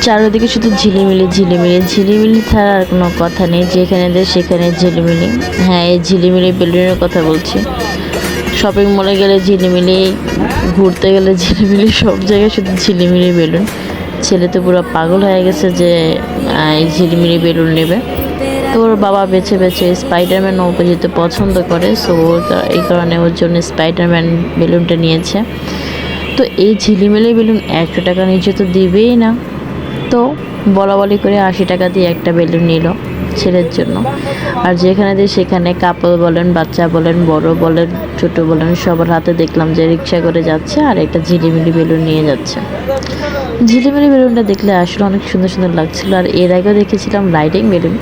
চারিদিকে শুধু ঝিলিমিলি ঝিলিমিলি ঝিলিমিলি ছাড়া আর কোনো কথা নেই, যেখানে দেয় সেখানে ঝিলিমিলি। হ্যাঁ, এই ঝিলিমিলি বেলুনের কথা বলছি। শপিং মলে গেলে ঝিলিমিলি, ঘুরতে গেলে ঝিলিমিলি, সব জায়গায় শুধু ঝিলিমিলি বেলুন। ছেলে তো পুরো পাগল হয়ে গেছে যে এই ঝিলিমিলি বেলুন নেবে। তো ওর বাবা বেছে বেছে স্পাইডারম্যান ওকে যেতে পছন্দ করে, সো এই কারণে ওর জন্য স্পাইডারম্যান বেলুনটা নিয়েছে। তো এই ঝিলিমিলি বেলুন 100 টাকা নিচে তো দিবেই না, তো বলাবলি করে 80 টাকা দিয়ে একটা বেলুন নিল ছেলের জন্য। আর যেখানে দিয়ে সেখানে কাপল বলেন, বাচ্চা বলেন, বড় বলেন, ছোট বলেন, সবার হাতে দেখলাম যে রিক্সা করে যাচ্ছে আর একটা ঝিলিমিলি বেলুন নিয়ে যাচ্ছে। ঝিলিমিলি বেলুনটা দেখলে আসলে অনেক সুন্দর সুন্দর লাগছিল। আর এর আগেও দেখেছিলাম লাইটিং বেলুন।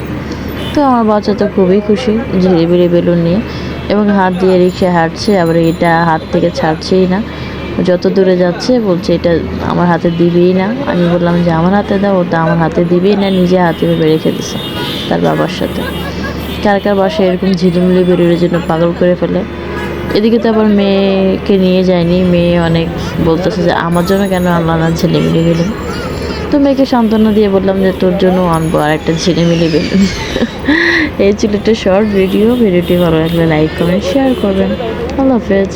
তো আমার বাচ্চা তো খুবই খুশি ঝিলিমিলি বেলুন নিয়ে, এবং হাত দিয়ে রিক্সায় হাঁটছে, আবার এটা হাত থেকে ছাড়ছেই না। যত দূরে যাচ্ছে বলছে এটা আমার হাতে দিবেই না। আমি বললাম যে আমার হাতে দাও, ওটা আমার হাতে দিবেই না, নিজে হাতে ভেবে রেখে দিছে তার বাবার সাথে। কার কার বাসায় এরকম ঝিলিমিলি বেলুনের জন্য পাগল করে ফেলে। এদিকে তো আবার মেয়েকে নিয়ে যায়নি, মেয়ে অনেক বলতেছে যে আমার জন্য কেন আনলা না ঝিলিমিলি বেলুন। তো মেয়েকে সান্ত্বনা দিয়ে বললাম যে তোর জন্য আনবো আর একটা ঝিলিমিলি বেলুন। এই ছিল একটা শর্ট ভিডিওটি ভালো লাগলে লাইক কমেন্ট শেয়ার করবেন। আল্লাহ হাফেজ।